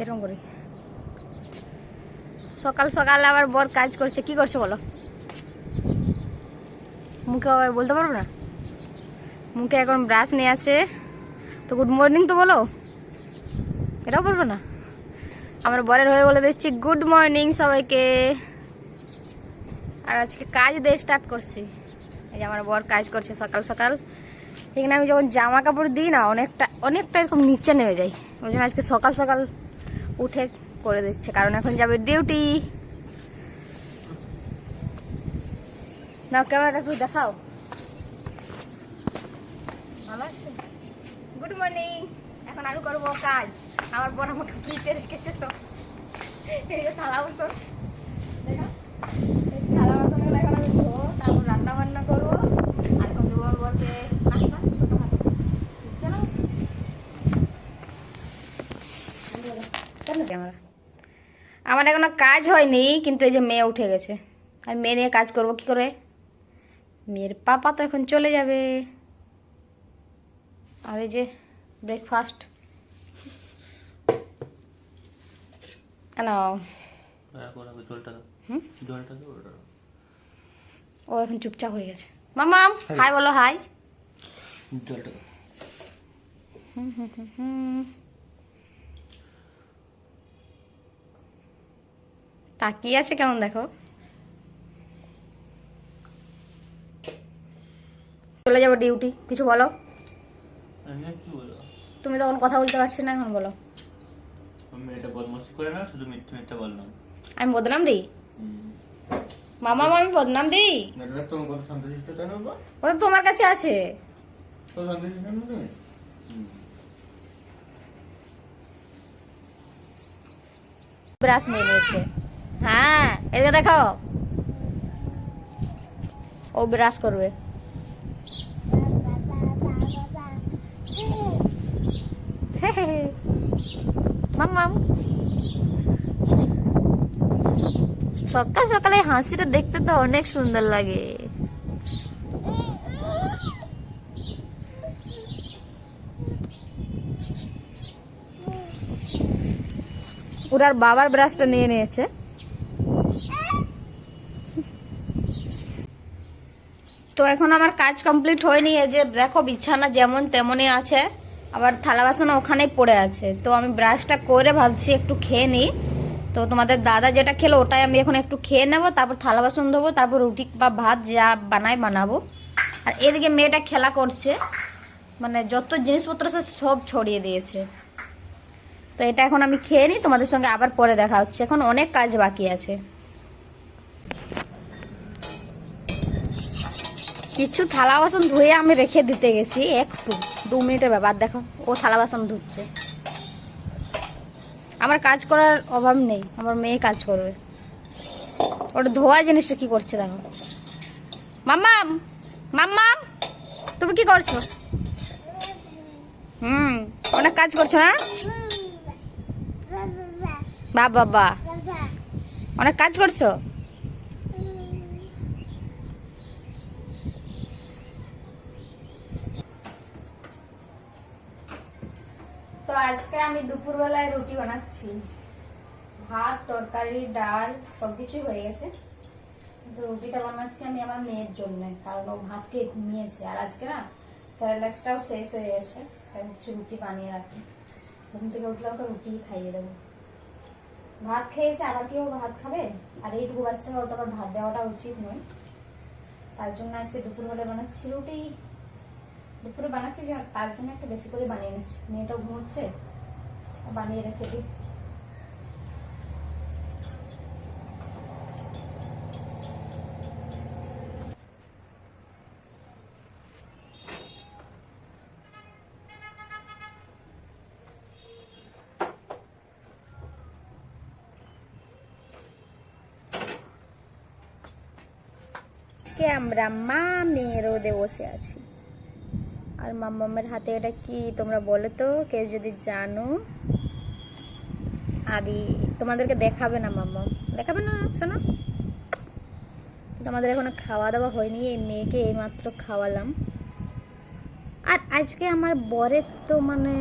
এরকম করি সকাল সকাল আবার বর কাজ করছে। কি করছে বলো? মুখে আবার বলতে পারবো না, মুখে এখন ব্রাশ নিয়ে আছে। তো গুড মর্নিং তো বলো, এটাও বলবো না। আমার বরের হয়ে বলে দিচ্ছি গুড মর্নিং সবাইকে। আর আজকে কাজ দিয়ে স্টার্ট করছি। এই যে আমার বর কাজ করছে সকাল সকাল। এখানে আমি যখন জামা কাপড় দিই না অনেকটা এরকম নিচে নেমে যাই, ওই জন্য আজকে সকাল সকাল উঠে করে দিচ্ছে, কারণ এখন যাবে ডিউটি। না ক্যামেরাটা একটু দেখাও, ভালো আছে। Good morning. এখন আমি করবো কাজ। আমার বর আমাকে ফ্রিতে রেখেছে, তো এই যে থালা বাসন, দেখা এই থালা বাসনগুলো এখন আমি ধোবো, তারপর রান্না বান্না করবো। আর এখন দেবো আমার বরকে নাস্তা ছোটো হাতে, বুঝছো না? ক্যামেরা আমার এখনো কাজ হয়নি, কিন্তু এই যে মেয়ে উঠে গেছে। আমি মেয়ে নিয়ে কাজ করবো কি করে? মেয়ের পাপা তো এখন চলে যাবে। আর এই যে ব্রেকফাস্ট ও এখন চুপচাপ হয়ে গেছে। মামাম হাই বলো, হাই। তাকিয়ে আছে কেমন দেখো। চলে যাবো ডিউটি, কিছু বলো। তুমি তখন কথা বলতে পারছি না, এখন বলো। আমি বদনাম দিই মামা, আমি বদনাম দিই? ওটা তোমার কাছে আছে। ব্রাশ নিয়ে নিয়েছে। হ্যাঁ এদিকে দেখো, ও ব্রাশ করবে। মাম্মাম সকাল সকালে হাসিটা দেখতে তো অনেক সুন্দর লাগে। ওর বাবার ব্রাশটা নিয়ে নিয়েছে। তো এখন আমার কাজ কমপ্লিট হয়নি। এই যে দেখো বিছানা যেমন তেমনই আছে, আবার থালা বাসন ওখানেই পড়ে আছে। তো আমি ব্রাশটা করে ভাবছি একটু খেয়ে নিই। তো তোমাদের দাদা যেটা খেলো ওটাই আমি এখন একটু খেয়ে নেবো, তারপর থালা বাসন ধোবো, তারপর রুটি বা ভাত যা বানাবো। আর এদিকে মেয়েটা খেলা করছে, মানে যত জিনিসপত্র আছে সব ছড়িয়ে দিয়েছে। তো এটা এখন আমি খেয়ে নিই, তোমাদের সঙ্গে আবার পরে দেখা হচ্ছে। এখন অনেক কাজ বাকি আছে। কিছু থালা বাসন ধুয়ে আমি রেখে দিতে গেছি, একটু 2 মিনিটের ব্যাপার। দেখো ও থালা বাসন ধুচ্ছে। আমার কাজ করার অভাব নেই, আমার মেয়ে কাজ করবে। ওটা ধোয়া জিনিসটা কি করছে দেখো। মাম্মাম মাম্মাম তুমি কি করছো? অনেক কাজ করছো না? বাবা অনেক কাজ করছো। তো আজকে আমি দুপুরবেলায় রুটি বানাচ্ছি। ভাত তরকারি ডাল সবকিছুই হয়ে গেছে, কিন্তু রুটিটা বানাচ্ছি আমি আমার মেয়ের জন্য, কারণ ও ভাত খেয়ে ঘুমিয়েছে। আর আজকে না স্যালাডটাও শেষ হয়ে গেছে, তাই কিছু রুটি বানিয়ে রাখি। ঘুম থেকে উঠলে ওকে রুটি খাইয়ে দেবো। ভাত খেয়েছে, আবার কেউ ভাত খাবে? আর এইটুকু বাচ্চা তো আবার ভাত দেওয়াটা উচিত নয়। তার জন্য আজকে দুপুরবেলায় বানাচ্ছি রুটি। দুপুরে বানাচ্ছি যে তার জন্য একটু বেশি করে বানিয়ে নিচ্ছি। মেয়েটাও ঘুমোচ্ছে, বানিয়ে রেখে দিই। আমরা মা মেয়ে রোদে বসে আছি। আর মাম্মামের হাতে এটা কি তোমরা বলো তো, কেউ যদি জানো। আরে তোমাদেরকে দেখাবে না মাম্মাম, দেখাবে না শোনো। তোমাদের এখনো খাওয়া দাওয়া হয়নি, এই মেয়েকে এইমাত্র খাওয়ালাম। আর আজকে আমার বরের তো মানে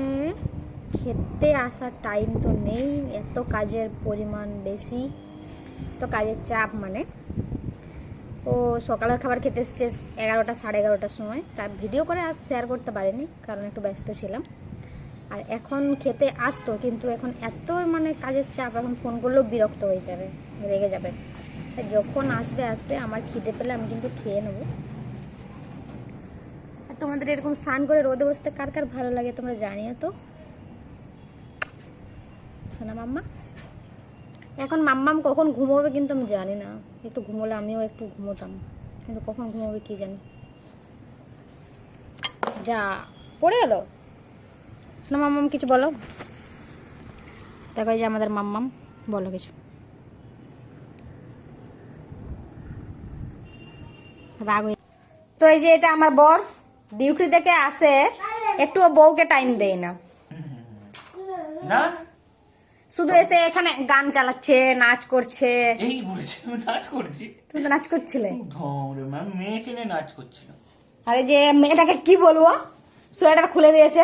খেতে আসার টাইম তো নেই, এত কাজের পরিমাণ বেশি, তো কাজের চাপ মানে। ও সকালের খাবার খেতে এসছে 11টা 11:30টার সময়, তার ভিডিও করে আজ শেয়ার করতে পারিনি কারণ একটু ব্যস্ত ছিলাম। আর এখন খেতে আসতো, কিন্তু এখন এত মানে কাজের চাপ, এখন ফোন করলেও বিরক্ত হয়ে যাবে, রেগে যাবে। যখন আসবে আমার খিদে পেলে আমি কিন্তু খেয়ে নেবো। আর তোমাদের এরকম স্নান করে রোদে বসতে কার কার ভালো লাগে তোমরা জানিও তো। শোনা মাম্মা, এখন মাম্মাম কখন ঘুমোবে কিন্তু আমি জানি না। একটু ঘুমোলে আমিও একটু ঘুমোতাম, কিন্তু কখন ঘুমোবে কি জানি। যা পড়ে গেল। শোনা মাম্মাম কিছু বলো। দেখো এই যে আমাদের মাম্মাম, বলো কিছু। রাগ হয়ে তো এই যে এটা আমার বর ডিউটি থেকে আসে, একটু বউকে টাইম দেয় না, শুধু এসে এখানে গান চালাচ্ছে, নাচ করছে। এই বলেছে আমি নাচ করছি। তুমি তো নাচ করছিলে। ধরে ম্যাম মেয়েকে নিয়ে নাচ করছিল। আরে যে মেয়েটাকে কি বলবো, সোয়েটার খুলে দিয়েছে,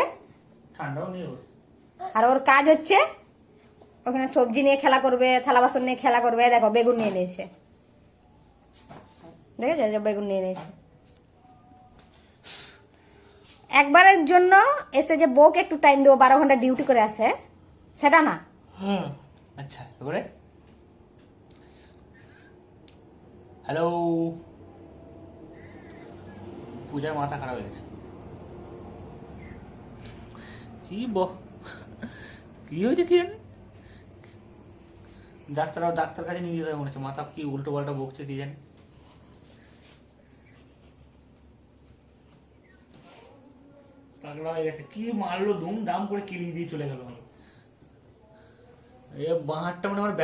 ঠান্ডাও নেই। আর ওর কাজ হচ্ছে ওখানে সবজি নিয়ে খেলা করবে, থালা বাসন নিয়ে খেলা করবে। দেখো বেগুন নিয়ে নিয়েছে, দেখেছো যে বেগুন নিয়ে নিয়েছে। একবারের জন্য এসে যে বউকে একটু টাইম দেবো, 12 ঘন্টা ডিউটি করে আসে, সেটা না। আচ্ছা তারপরে হ্যালো, পূজার মাথা খারাপ হয়ে গেছে। কি হয়েছে কি জানি, ডাক্তার কাছে নিয়ে যেতে মনে হচ্ছে। মাথা কি উল্টো পাল্টা বকছে কি জানি। পাগলা হয়ে গেছে। কি মারলো, দুম দাম করে কিলিয়ে দিয়ে চলে গেল। এ বাঁ হাতটা মানে আমার